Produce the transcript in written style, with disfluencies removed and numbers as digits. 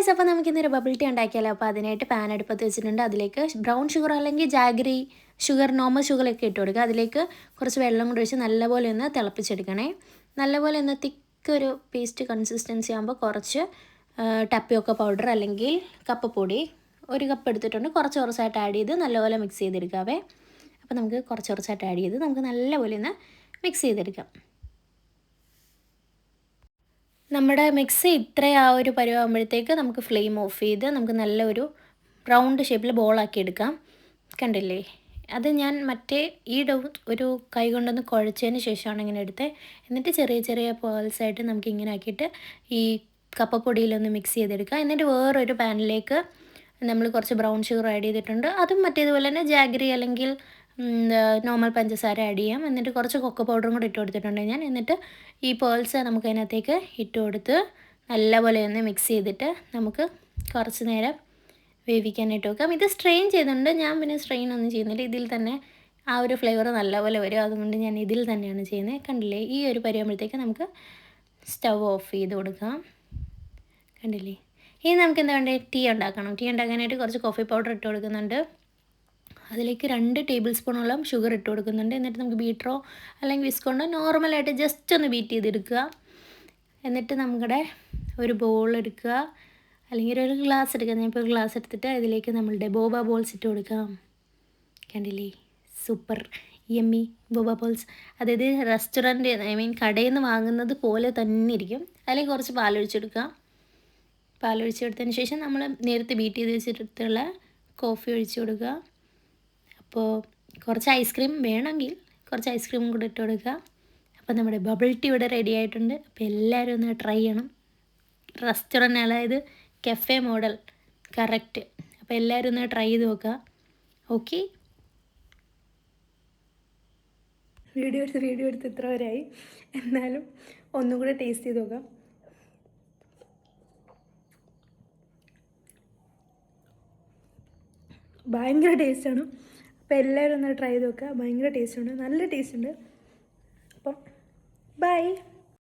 Guys, അപ്പോൾ നമുക്കിന്നൊരു bubble tea ഉണ്ടാക്കിയാലോ. അപ്പോൾ അതിനായിട്ട് പാൻ അടുപ്പത്ത് വെച്ചിട്ടുണ്ട്. അതിലേക്ക് ബ്രൗൺ ഷുഗർ അല്ലെങ്കിൽ ജാഗറി ഷുഗർ, നോർമൽ ഷുഗറൊക്കെ ഇട്ട് കൊടുക്കുക. അതിലേക്ക് കുറച്ച് വെള്ളം കൂടി ഒഴിച്ച് നല്ലപോലെ ഒന്ന് തിളപ്പിച്ചെടുക്കണേ. നല്ലപോലെ ഒന്ന് തിക്കൊരു പേസ്റ്റ് കൺസിസ്റ്റൻസി ആകുമ്പോൾ കുറച്ച് ടപ്പിയോക്ക പൗഡർ അല്ലെങ്കിൽ കപ്പപ്പൊടി 1 കപ്പ് എടുത്തിട്ടുണ്ട്. കുറച്ചായിട്ട് ആഡ് ചെയ്ത് നല്ലപോലെ മിക്സ് ചെയ്തെടുക്കാവേ. അപ്പോൾ നമുക്ക് കുറച്ചായിട്ട് ആഡ് ചെയ്ത് നമുക്ക് നല്ലപോലെ ഒന്ന് മിക്സ് ചെയ്തെടുക്കാം. നമ്മുടെ മിക്സ് ഇത്ര ആ ഒരു പരുവാകുമ്പോഴത്തേക്ക് നമുക്ക് ഫ്ലെയിം ഓഫ് ചെയ്ത് നമുക്ക് നല്ലൊരു റൗണ്ട് ഷേപ്പിൽ ബോളാക്കി എടുക്കാം. കണ്ടില്ലേ, അത് ഞാൻ മറ്റേ ഈ ഡോ ഒരു കൈ കൊണ്ടൊന്ന് കുഴച്ചതിന് ശേഷമാണ് ഇങ്ങനെ എടുത്തത്. എന്നിട്ട് ചെറിയ പേൾസായിട്ട് നമുക്ക് ഇങ്ങനെ ആക്കിയിട്ട് ഈ കപ്പപ്പൊടിയിലൊന്ന് മിക്സ് ചെയ്തെടുക്കാം. എന്നിട്ട് വേറൊരു പാനിലേക്ക് നമ്മൾ കുറച്ച് ബ്രൗൺ ഷുഗർ ആഡ് ചെയ്തിട്ടുണ്ട്. അതും മറ്റേതുപോലെ തന്നെ ജാഗറി അല്ലെങ്കിൽ നോർമൽ പഞ്ചസാര ആഡ് ചെയ്യാം. എന്നിട്ട് കുറച്ച് കൊക്കോ പൗഡറും കൂടി ഇട്ട് കൊടുത്തിട്ടുണ്ട് ഞാൻ. എന്നിട്ട് ഈ പേൾസ് നമുക്ക് അതിനകത്തേക്ക് ഇട്ട് കൊടുത്ത് നല്ലപോലെ ഒന്ന് മിക്സ് ചെയ്തിട്ട് നമുക്ക് കുറച്ച് നേരം വേവിക്കാനായിട്ട് വെക്കാം. ഇത് സ്ട്രെയിൻ ചെയ്തിട്ടുണ്ട്. ഞാൻ പിന്നെ സ്ട്രെയിൻ ഒന്നും ചെയ്യുന്നില്ല. ഇതിൽ തന്നെ ആ ഒരു ഫ്ലേവർ നല്ലപോലെ വരും. അതുകൊണ്ട് ഞാൻ ഇതിൽ തന്നെയാണ് ചെയ്യുന്നത്. കണ്ടില്ലേ, ഈ ഒരു പരിയാകുമ്പോഴത്തേക്ക് നമുക്ക് സ്റ്റൗ ഓഫ് ചെയ്ത് കൊടുക്കാം. കണ്ടില്ലേ, ഇനി നമുക്ക് എന്താ വേണ്ടത്, ടീ ഉണ്ടാക്കണം. ടീ ഉണ്ടാക്കാനായിട്ട് കുറച്ച് കോഫി പൗഡർ ഇട്ട് കൊടുക്കുന്നുണ്ട്. അതിലേക്ക് 2 ടേബിൾ സ്പൂണോളം ഷുഗർ ഇട്ട് കൊടുക്കുന്നുണ്ട്. എന്നിട്ട് നമുക്ക് ബീറ്ററോ അല്ലെങ്കിൽ വിസ്കൊണ്ടോ നോർമലായിട്ട് ജസ്റ്റ് ഒന്ന് ബീറ്റ് ചെയ്തെടുക്കുക. എന്നിട്ട് നമ്മുടെ ഒരു ബോൾ എടുക്കുക, അല്ലെങ്കിൽ ഒരു ഗ്ലാസ് എടുക്കുക. ഞാനിപ്പോൾ ഒരു ഗ്ലാസ് എടുത്തിട്ട് അതിലേക്ക് നമ്മളുടെ ബോബ ബോൾസ് ഇട്ട് കൊടുക്കാം. കണ്ടില്ലേ, സൂപ്പർ യമ്മി ബോബ ബോൾസ്. അതായത് റെസ്റ്റോറൻറ്റ്, കടയിൽ നിന്ന് വാങ്ങുന്നത് പോലെ തന്നെ ഇരിക്കും. അതിലേക്ക് കുറച്ച് പാലൊഴിച്ചെടുക്കുക. പാലൊഴിച്ചെടുത്തതിന് ശേഷം നമ്മൾ നേരത്തെ ബീറ്റ് ചെയ്ത് വെച്ചിട്ടുള്ള കോഫി ഒഴിച്ച് കൊടുക്കുക. അപ്പോൾ കുറച്ച് ഐസ്ക്രീം വേണമെങ്കിൽ കുറച്ച് ഐസ്ക്രീമും കൂടി ഇട്ട് കൊടുക്കുക. അപ്പോൾ നമ്മുടെ ബബിൾ ടീ ഇവിടെ റെഡി ആയിട്ടുണ്ട്. അപ്പോൾ എല്ലാവരും ഒന്ന് ട്രൈ ചെയ്യണം. റെസ്റ്റോറൻറ്റ്, അതായത് കഫേ മോഡൽ കറക്റ്റ്. അപ്പോൾ എല്ലാവരും ഒന്ന് ട്രൈ ചെയ്ത് നോക്കുക. ഓക്കെ, വീഡിയോ എടുത്ത് ഇത്ര വരെയായി. എന്നാലും ഒന്നും കൂടെ ടേസ്റ്റ് ചെയ്ത് നോക്കാം. ഭയങ്കര ടേസ്റ്റാണ്. അപ്പോൾ എല്ലാവരും ഒന്ന് ട്രൈ ചെയ്ത് നോക്കുക. ഭയങ്കര ടേസ്റ്റുണ്ട്, നല്ല ടേസ്റ്റ് ഉണ്ട്. അപ്പം ബൈ.